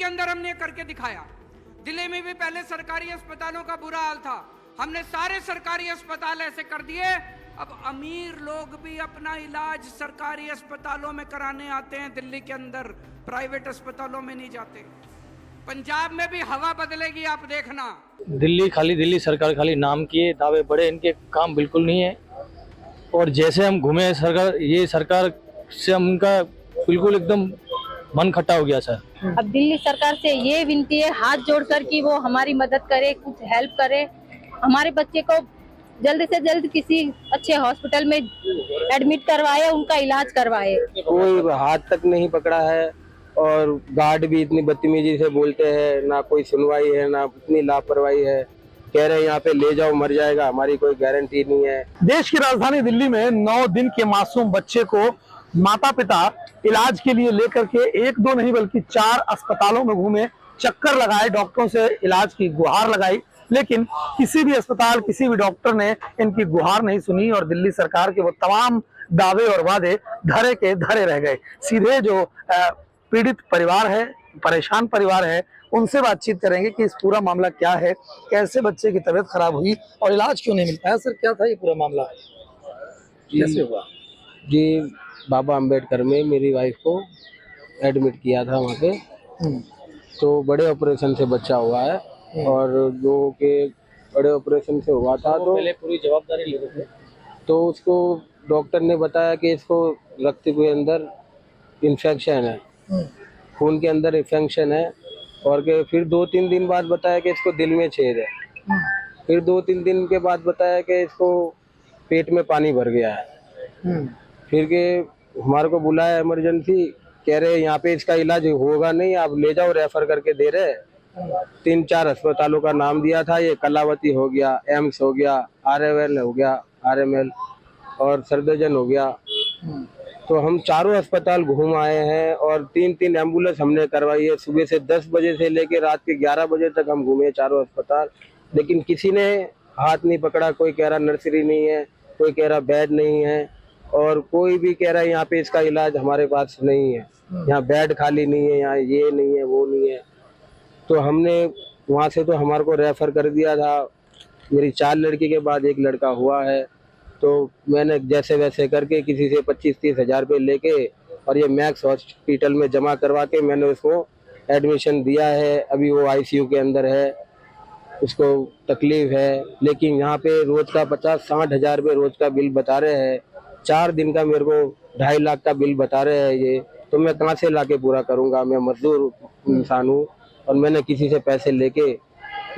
अंदर हमने करके दिखाया। दिल्ली में भी पहले सरकारी अस्पतालों का बुरा हाल था, हमने सारे सरकारी अस्पताल ऐसे कर दिए। अब अमीर लोग भी अपना इलाज सरकारी अस्पतालों में कराने आते हैं दिल्ली के अंदर, प्राइवेट अस्पतालों में नहीं जाते। पंजाब में भी हवा बदलेगी, आप देखना। दिल्ली सरकार खाली नाम किए दावे बड़े, इनके काम बिल्कुल नहीं है। और जैसे हम घूमे सरकार से उनका बिल्कुल एकदम मन खट्टा हो गया सर। अब दिल्ली सरकार से ये विनती है हाथ जोड़कर कि वो हमारी मदद करे, कुछ हेल्प करे, हमारे बच्चे को जल्द से जल्द किसी अच्छे हॉस्पिटल में एडमिट करवाए, उनका इलाज करवाए। कोई हाथ तक नहीं पकड़ा है और गार्ड भी इतनी बदतमीजी से बोलते हैं, ना कोई सुनवाई है, ना इतनी लापरवाही है। कह रहे हैं यहाँ पे ले जाओ मर जाएगा, हमारी कोई गारंटी नहीं है। देश की राजधानी दिल्ली में 9 दिन के मासूम बच्चे को माता पिता इलाज के लिए लेकर के 1-2 नहीं बल्कि 4 अस्पतालों में घूमे, चक्कर लगाए, डॉक्टरों से इलाज की गुहार लगाई, लेकिन किसी भी अस्पताल किसी भी डॉक्टर ने इनकी गुहार नहीं सुनी और दिल्ली सरकार के वो तमाम दावे और वादे धरे के धरे रह गए। सीधे जो पीड़ित परिवार है, परेशान परिवार है, उनसे बातचीत करेंगे कि इस पूरा मामला क्या है, कैसे बच्चे की तबीयत खराब हुई और इलाज क्यों नहीं मिल पाया। सर क्या था ये पूरा मामला, कैसे हुआ? जी, बाबा अंबेडकर में मेरी वाइफ को एडमिट किया था वहाँ पे, तो बड़े ऑपरेशन से बच्चा हुआ है और जो के बड़े ऑपरेशन से हुआ था तो पहले पूरी जवाबदारी ले रहे थे। तो उसको डॉक्टर ने बताया कि इसको रक्त के अंदर इन्फेक्शन है, खून के अंदर इन्फेक्शन है, और के फिर 2-3 दिन बाद बताया कि इसको दिल में छेद है। फिर 2-3 दिन के बाद बताया कि इसको पेट में पानी भर गया है। फिर के हमारे को बुलाया इमरजेंसी, कह रहे यहाँ पे इसका इलाज होगा नहीं, आप ले जाओ, रेफर करके दे रहे। 3-4 अस्पतालों का नाम दिया था, ये कलावती हो गया, एम्स हो गया, RML हो गया, RML और सफदरजंग हो गया। तो हम चारों अस्पताल घूम आए हैं और 3-3 एम्बुलेंस हमने करवाई है। सुबह से 10 बजे से लेकर रात के 11 बजे तक हम घूमे चारों अस्पताल, लेकिन किसी ने हाथ नहीं पकड़ा। कोई कह रहा नर्सरी नहीं है, कोई कह रहा बेड नहीं है, और कोई भी कह रहा है यहाँ पे इसका इलाज हमारे पास नहीं है, यहाँ बेड खाली नहीं है, यहाँ ये नहीं है, वो नहीं है। तो हमने वहाँ से तो हमारे को रेफर कर दिया था। मेरी 4 लड़की के बाद एक लड़का हुआ है, तो मैंने जैसे वैसे करके किसी से 25-30 हज़ार रुपये लेके और ये मैक्स हॉस्पिटल में जमा करवा के मैंने उसको एडमिशन दिया है। अभी वो ICU के अंदर है, उसको तकलीफ है, लेकिन यहाँ पे रोज का 50-60 हज़ार रुपये रोज का बिल बता रहे हैं। 4 दिन का मेरे को 2.5 लाख का बिल बता रहे हैं ये, तो मैं कहाँ से लाके पूरा करूँगा। मैं मजदूर इंसान हूँ और मैंने किसी से पैसे लेके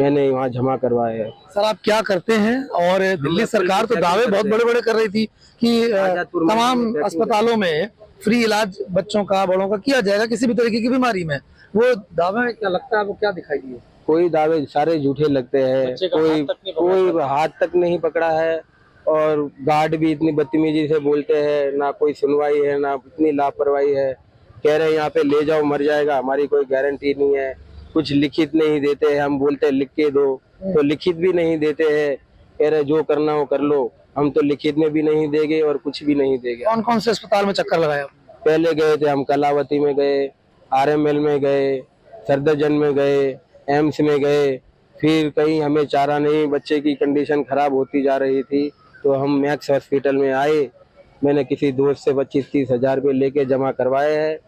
मैंने वहाँ जमा करवाए हैं। सर आप क्या करते हैं? और दिल्ली सरकार तो दावे बहुत बड़े बड़े कर रही थी कि तमाम अस्पतालों में फ्री इलाज बच्चों का, बड़ों का किया जाएगा किसी भी तरीके की बीमारी में, वो दावे क्या लगता है वो क्या दिखाई दिए? कोई दावे सारे झूठे लगते हैं, कोई हाथ तक नहीं पकड़ा है और गार्ड भी इतनी बदतमीजी से बोलते हैं, ना कोई सुनवाई है, ना इतनी लापरवाही है। कह रहे हैं यहाँ पे ले जाओ मर जाएगा, हमारी कोई गारंटी नहीं है। कुछ लिखित नहीं देते हैं, हम बोलते हैं लिख के दो तो लिखित भी नहीं देते हैं। कह रहे जो करना हो कर लो, हम तो लिखित में भी नहीं देंगे और कुछ भी नहीं देंगे। कौन कौन से अस्पताल में चक्कर लगाया? पहले गए थे हम कलावती में गए, RML में गए, सफदरजंग में गए, एम्स में गए, फिर कहीं हमें चारा नहीं, बच्चे की कंडीशन खराब होती जा रही थी तो हम मैक्स हॉस्पिटल में आए। मैंने किसी दोस्त से 25-30 हज़ार रुपये लेके जमा करवाए हैं।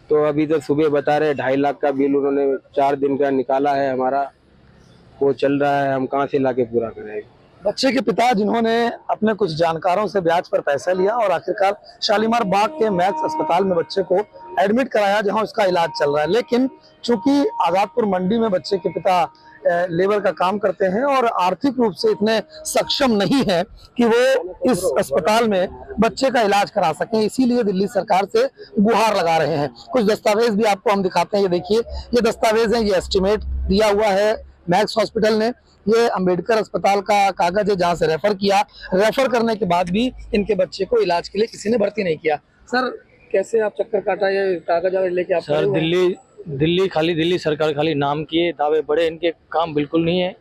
तो अभी तो सुबह बता रहे 2.5 लाख का बिल उन्होंने 4 दिन का निकाला है हमारा, वो चल रहा है, हम कहाँ से लाके पूरा करेंगे। बच्चे के पिता जिन्होंने अपने कुछ जानकारों से ब्याज पर पैसा लिया और आखिरकार शालीमार बाग के मैक्स अस्पताल में बच्चे को एडमिट कराया जहां उसका इलाज चल रहा है, लेकिन चूंकि आजादपुर मंडी में बच्चे के पिता लेबर का काम करते हैं और आर्थिक रूप से इतने सक्षम नहीं है कि वो इस अस्पताल में बच्चे का इलाज करा सकें, इसीलिए दिल्ली सरकार से गुहार लगा रहे हैं। कुछ दस्तावेज भी आपको हम दिखाते हैं, ये देखिए, ये दस्तावेज हैं, ये एस्टिमेट दिया हुआ है मैक्स हॉस्पिटल ने, ये अंबेडकर अस्पताल का कागज है जहाँ से रेफर किया, रेफर करने के बाद भी इनके बच्चे को इलाज के लिए किसी ने भर्ती नहीं किया। सर कैसे आप चक्कर काटा, ये कागज लेके आप? सर दिल्ली सरकार खाली नाम किए दावे बड़े, इनके काम बिल्कुल नहीं है।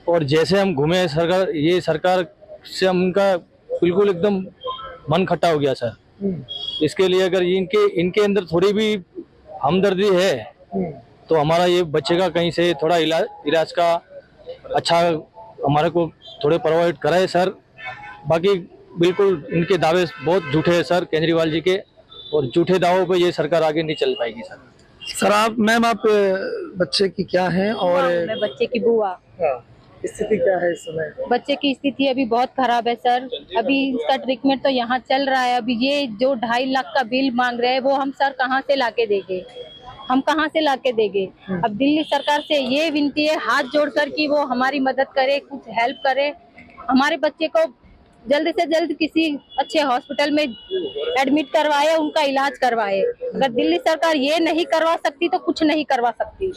और जैसे हम घूमे सरकार से उनका बिल्कुल एकदम मन खट्टा हो गया सर। इसके लिए अगर इनके अंदर थोड़ी भी हमदर्दी है तो हमारा ये बच्चे का कहीं से थोड़ा इलाज का अच्छा हमारे को थोड़े प्रोवाइड कराए सर। बाकी बिल्कुल इनके दावे बहुत झूठे हैं सर केजरीवाल जी के, और झूठे दावों पे ये सरकार आगे नहीं चल पाएगी सर। सर आप मैम आप बच्चे की क्या हैं और मैं बच्चे की बुआ। स्थिति क्या है इस समय? बच्चे की स्थिति अभी बहुत खराब है सर। अभी इसका ट्रीटमेंट तो यहाँ चल रहा है। अभी ये जो 2.5 लाख का बिल मांग रहे हैं वो हम सर कहाँ से लाके देंगे, हम कहाँ से लाके देंगे। अब दिल्ली सरकार से ये विनती है हाथ जोड़कर कि वो हमारी मदद करे, कुछ हेल्प करे, हमारे बच्चे को जल्द से जल्द किसी अच्छे हॉस्पिटल में एडमिट करवाए, उनका इलाज करवाए। अगर दिल्ली सरकार ये नहीं करवा सकती तो कुछ नहीं करवा सकती।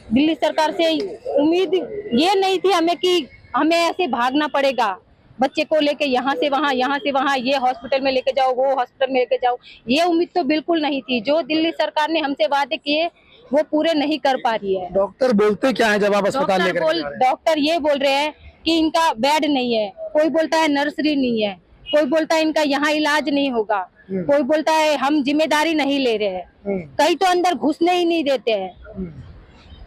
दिल्ली सरकार से उम्मीद ये नहीं थी हमें कि हमें ऐसे भागना पड़ेगा बच्चे को लेके यहाँ से वहाँ, यहाँ से वहाँ, ये हॉस्पिटल में लेके जाओ, वो हॉस्पिटल में लेके जाओ। ये उम्मीद तो बिल्कुल नहीं थी। जो दिल्ली सरकार ने हमसे वादे किए वो पूरे नहीं कर पा रही है। डॉक्टर बोलते क्या है जब आप अस्पताल लेकर जा रहे हैं? डॉक्टर ये बोल रहे हैं कि इनका बेड नहीं है, कोई बोलता है नर्सरी नहीं है, कोई बोलता है इनका यहाँ इलाज नहीं होगा, कोई बोलता है हम जिम्मेदारी नहीं ले रहे हैं, कई तो अंदर घुसने ही नहीं देते हैं।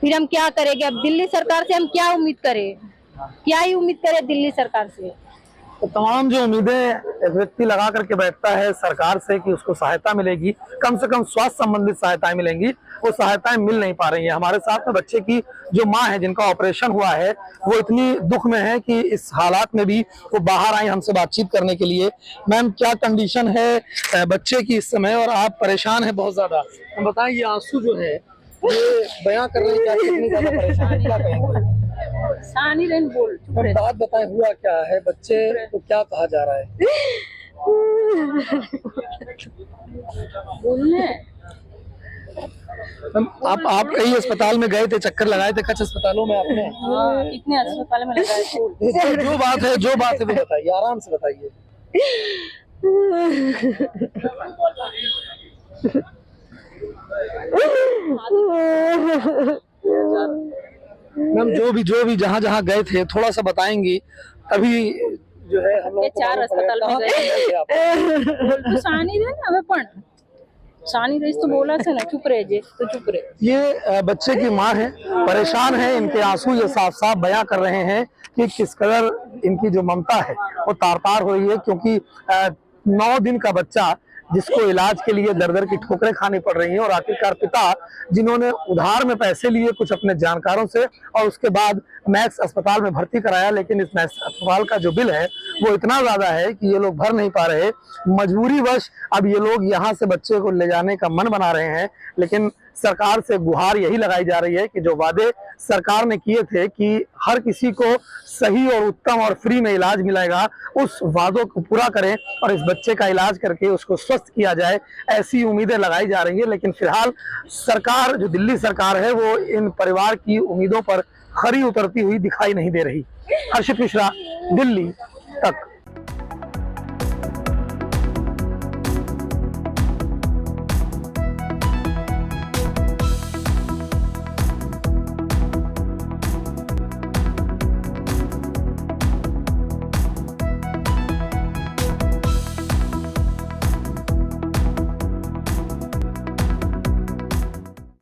फिर हम क्या करेंगे? अब दिल्ली सरकार से हम क्या उम्मीद करें? क्या ही उम्मीद करें दिल्ली सरकार से? तो तमाम जो उम्मीदें एक व्यक्ति लगा करके बैठता है सरकार से कि उसको सहायता मिलेगी, कम से कम स्वास्थ्य संबंधित सहायताएं मिलेंगी, वो सहायताएं मिल नहीं पा रही है। हमारे साथ में बच्चे की जो माँ है जिनका ऑपरेशन हुआ है वो इतनी दुख में है कि इस हालात में भी वो बाहर आई हमसे बातचीत करने के लिए। मैम क्या कंडीशन है बच्चे की इस समय और आप परेशान है बहुत ज्यादा? हम बताएं ये आंसू जो है ये बयां कर रहे हैं क्या कितनी ज्यादा परेशान है, क्या कहेंगे? हम बात बताएं हुआ क्या है, बच्चे को क्या कहा जा रहा है? आप कई अस्पताल में गए थे, चक्कर लगाए थे कुछ अस्पतालों में आपने? कितने अस्पताल में लगाए? जो बात है वो बताइए, आराम से बताइए। मैम जो भी जहाँ गए थे थोड़ा सा बताएंगी, तभी जो है हम लोग 4 अस्पताल में गए। सानी रही तो बोला से ना चुप रहे जे तो चुप रहे। ये बच्चे की माँ है, परेशान है, इनके आंसू ये साफ साफ बयां कर रहे हैं कि किस कदर इनकी जो ममता है वो तार तार हो रही है, क्योंकि 9 दिन का बच्चा जिसको इलाज के लिए दर दर की ठोकरें खानी पड़ रही हैं, और आखिरकार पिता जिन्होंने उधार में पैसे लिए कुछ अपने जानकारों से और उसके बाद मैक्स अस्पताल में भर्ती कराया, लेकिन इस मैक्स अस्पताल का जो बिल है वो इतना ज्यादा है कि ये लोग भर नहीं पा रहे। मजबूरी वश अब ये लोग यहाँ से बच्चे को ले जाने का मन बना रहे हैं, लेकिन सरकार से गुहार यही लगाई जा रही है कि जो वादे सरकार ने किए थे कि हर किसी को सही और उत्तम और फ्री में इलाज मिलेगा, उस वादों को पूरा करें और इस बच्चे का इलाज करके उसको स्वस्थ किया जाए, ऐसी उम्मीदें लगाई जा रही है। लेकिन फिलहाल सरकार जो दिल्ली सरकार है वो इन परिवार की उम्मीदों पर खरी उतरती हुई दिखाई नहीं दे रही। हर्षित मिश्रा, दिल्ली तक।